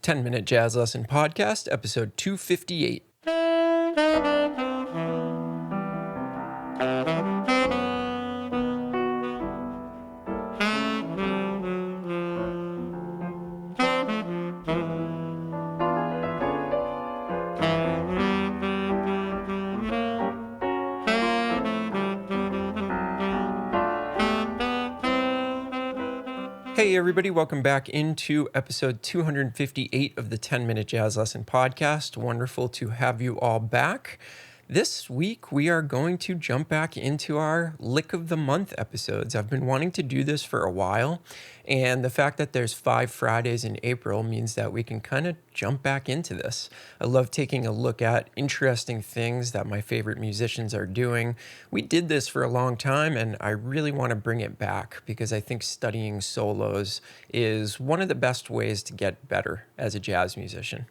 10-Minute Jazz Lesson Podcast, episode 258. Hey everybody, welcome back into episode 258 of the 10-Minute Jazz Lesson Podcast. Wonderful to have you all back. This week we are going to jump back into our Lick of the Month episodes. I've been wanting to do this for a while, and the fact that there's 5 Fridays in April means that we can kind of jump back into this. I love taking a look at interesting things that my favorite musicians are doing. We did this for a long time, and I really want to bring it back because I think studying solos is one of the best ways to get better as a jazz musician.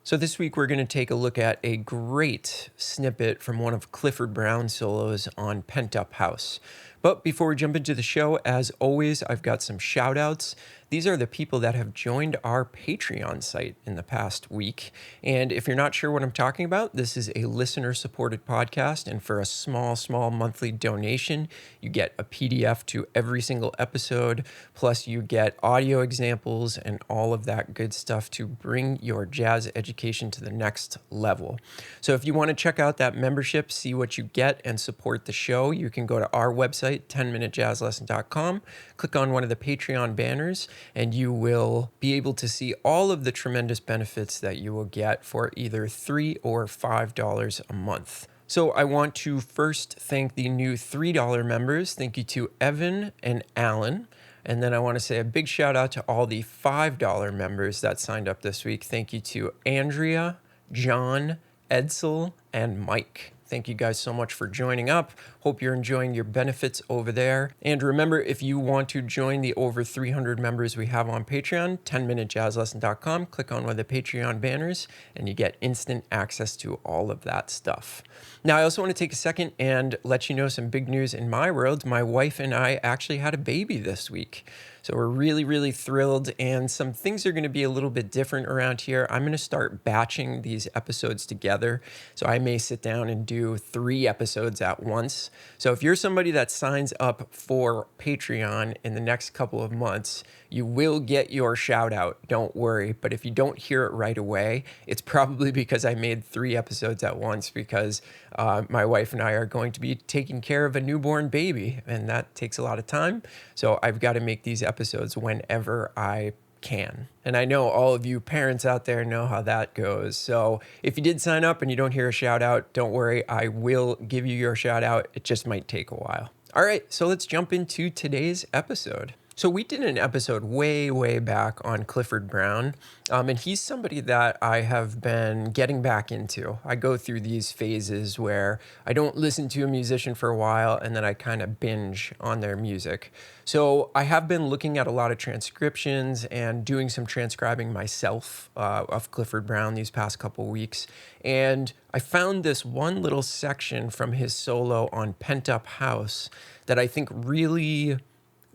So this week we're going to take a look at a great snippet from one of Clifford Brown's solos on Pent House. But before we jump into the show, as always, I've got some shout outs. These are the people that have joined our Patreon site in the past week. And if you're not sure what I'm talking about, this is a listener-supported podcast. And for a small monthly donation, you get a PDF to every single episode. Plus, you get audio examples and all of that good stuff to bring your jazz education to the next level. So if you want to check out that membership, see what you get, and support the show, you can go to our website, 10minutejazzlesson.com, click on one of the Patreon banners, and you will be able to see all of the tremendous benefits that you will get for either $3 or $5 a month. So I want to first thank the new $3 members. Thank you to Evan and Alan. And then I want to say a big shout out to all the $5 members that signed up this week. Thank you to Andrea, John, Edsel, and Mike. Thank you guys so much for joining up. Hope you're enjoying your benefits over there. And remember, if you want to join the over 300 members we have on Patreon, 10minutejazzlesson.com, click on one of the Patreon banners, and you get instant access to all of that stuff. Now, I also want to take a second and let you know some big news in my world. My wife and I actually had a baby this week. So we're really thrilled, and some things are going to be a little bit different around here. I'm going to start batching these episodes together. So I may sit down and do 3 episodes at once. So if you're somebody that signs up for Patreon in the next couple of months, you will get your shout out. Don't worry. But if you don't hear it right away, it's probably because I made 3 episodes at once because my wife and I are going to be taking care of a newborn baby, and that takes a lot of time. So I've got to make these episodes whenever I can. And I know all of you parents out there know how that goes. So if you did sign up and you don't hear a shout out, don't worry. I will give you your shout out. It just might take a while. All right, so let's jump into today's episode. So we did an episode way back on Clifford Brown, and he's somebody that I have been getting back into. I go through these phases where I don't listen to a musician for a while, and then I kind of binge on their music. So I have been looking at a lot of transcriptions and doing some transcribing myself of Clifford Brown these past couple weeks, and I found this one little section from his solo on Pent House that I think really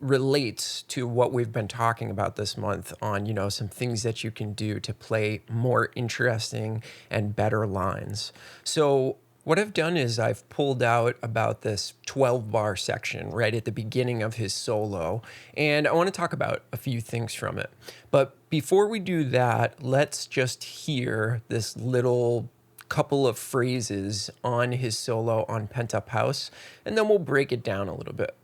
relates to what we've been talking about this month on, some things that you can do to play more interesting and better lines. So what I've done is I've pulled out about this 12-bar section right at the beginning of his solo, and I want to talk about a few things from it. But before we do that, let's just hear this little couple of phrases on his solo on Pent House, and then we'll break it down a little bit.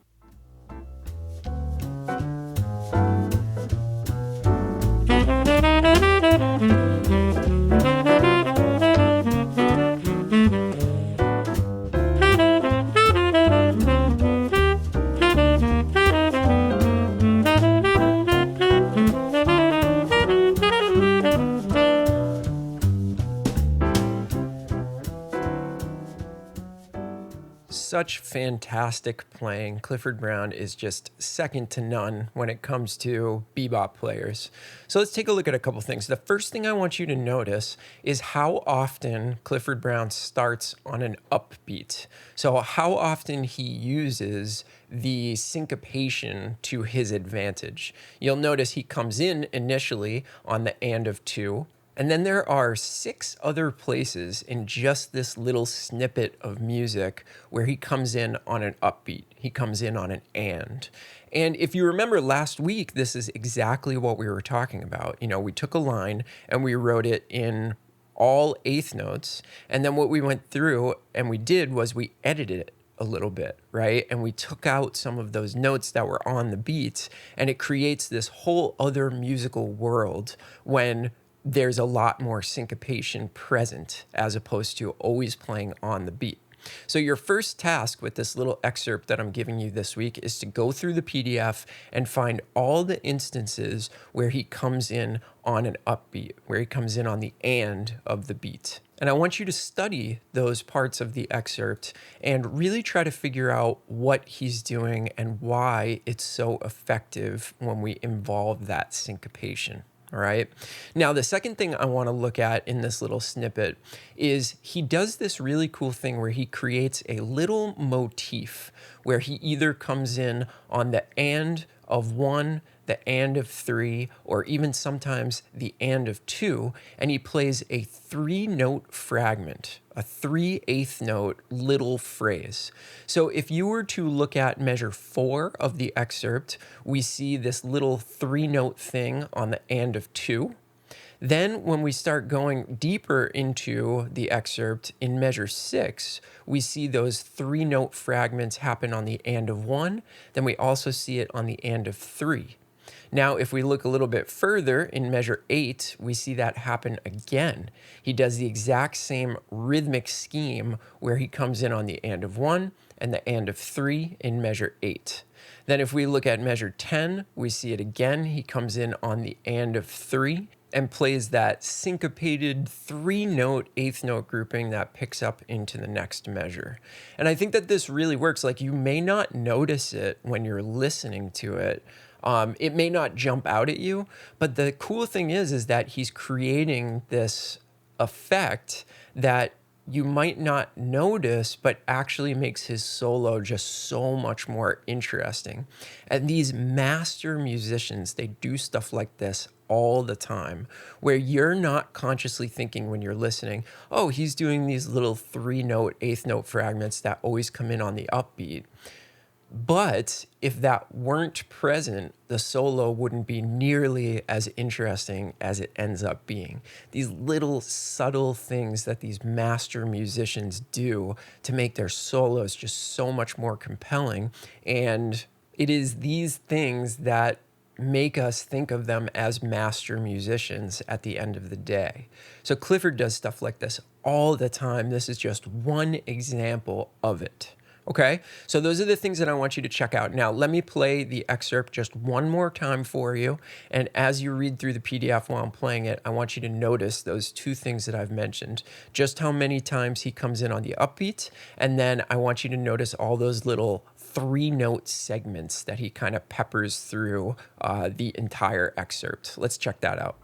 such fantastic playing. Clifford Brown is just second to none when it comes to bebop players. So let's take a look at a couple things. The first thing I want you to notice is how often Clifford Brown starts on an upbeat. So how often he uses the syncopation to his advantage. You'll notice he comes in initially on the and of 2. And then there are 6 other places in just this little snippet of music where he comes in on an upbeat. He comes in on an and. And if you remember last week, this is exactly what we were talking about. We took a line and we wrote it in all eighth notes. And then what we went through and we did was we edited it a little bit, right? And we took out some of those notes that were on the beats, and it creates this whole other musical world when there's a lot more syncopation present as opposed to always playing on the beat. So your first task with this little excerpt that I'm giving you this week is to go through the PDF and find all the instances where he comes in on an upbeat, where he comes in on the and of the beat. And I want you to study those parts of the excerpt and really try to figure out what he's doing and why it's so effective when we involve that syncopation. All right. Now, the second thing I want to look at in this little snippet is he does this really cool thing where he creates a little motif where he either comes in on the and of 1, the and of 3, or even sometimes the and of 2, and he plays a 3-note fragment, a 3/8 note little phrase. So if you were to look at measure 4 of the excerpt, we see this little 3-note thing on the and of 2. Then when we start going deeper into the excerpt in measure 6, we see those 3-note fragments happen on the and of 1. Then we also see it on the and of 3. Now, if we look a little bit further in measure 8, we see that happen again. He does the exact same rhythmic scheme where he comes in on the and of 1 and the and of 3 in measure 8. Then if we look at measure 10, we see it again. He comes in on the and of 3 and plays that syncopated 3-note eighth note grouping that picks up into the next measure. And I think that this really works. Like, you may not notice it when you're listening to it. It may not jump out at you, but the cool thing is that he's creating this effect that you might not notice, but actually makes his solo just so much more interesting. And these master musicians, they do stuff like this all the time, where you're not consciously thinking when you're listening, oh, he's doing these little 3-note, eighth note fragments that always come in on the upbeat. But if that weren't present, the solo wouldn't be nearly as interesting as it ends up being. These little subtle things that these master musicians do to make their solos just so much more compelling. And it is these things that make us think of them as master musicians at the end of the day. So Clifford does stuff like this all the time. This is just one example of it. Okay, so those are the things that I want you to check out. Now, let me play the excerpt just one more time for you. And as you read through the PDF while I'm playing it, I want you to notice those 2 things that I've mentioned. Just how many times he comes in on the upbeat. And then I want you to notice all those little 3-note segments that he kind of peppers through the entire excerpt. Let's check that out.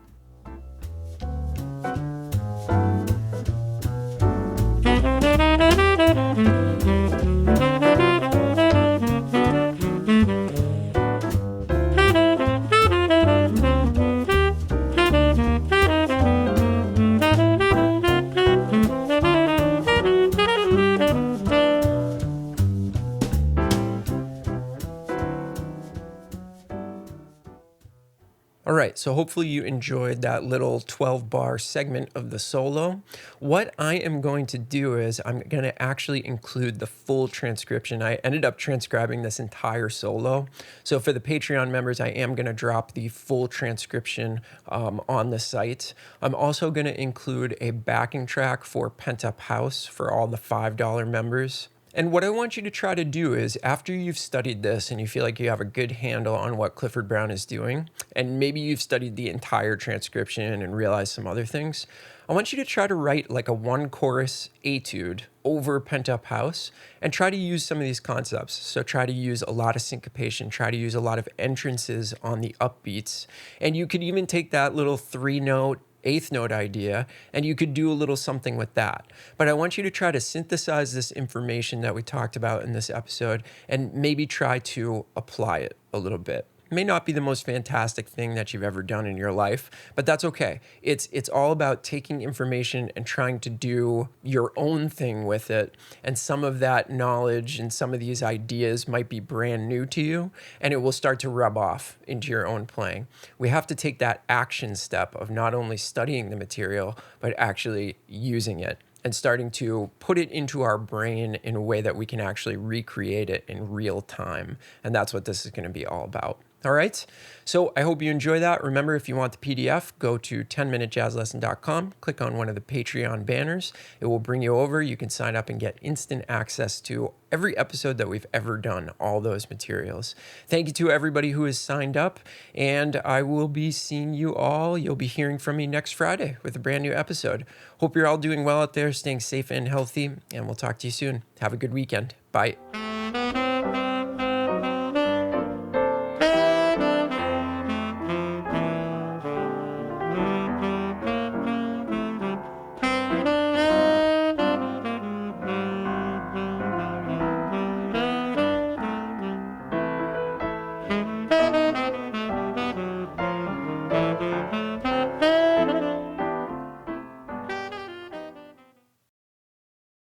All right, so hopefully you enjoyed that little 12-bar segment of the solo. What I am going to do is I'm going to actually include the full transcription. I ended up transcribing this entire solo. So for the Patreon members, I am going to drop the full transcription on the site. I'm also going to include a backing track for Pent House for all the $5 members. And what I want you to try to do is, after you've studied this and you feel like you have a good handle on what Clifford Brown is doing, and maybe you've studied the entire transcription and realized some other things, I want you to try to write like a one chorus etude over Pent Up House and try to use some of these concepts. So try to use a lot of syncopation, try to use a lot of entrances on the upbeats. And you could even take that little 3-note, eighth note idea, and you could do a little something with that. But I want you to try to synthesize this information that we talked about in this episode and maybe try to apply it a little bit. It may not be the most fantastic thing that you've ever done in your life, but that's okay. It's all about taking information and trying to do your own thing with it. And some of that knowledge and some of these ideas might be brand new to you, and it will start to rub off into your own playing. We have to take that action step of not only studying the material, but actually using it and starting to put it into our brain in a way that we can actually recreate it in real time. And that's what this is going to be all about. All right. So I hope you enjoy that. Remember, if you want the PDF, go to 10minutejazzlesson.com, click on one of the Patreon banners. It will bring you over. You can sign up and get instant access to every episode that we've ever done, all those materials. Thank you to everybody who has signed up, and I will be seeing you all. You'll be hearing from me next Friday with a brand new episode. Hope you're all doing well out there, staying safe and healthy, and we'll talk to you soon. Have a good weekend. Bye.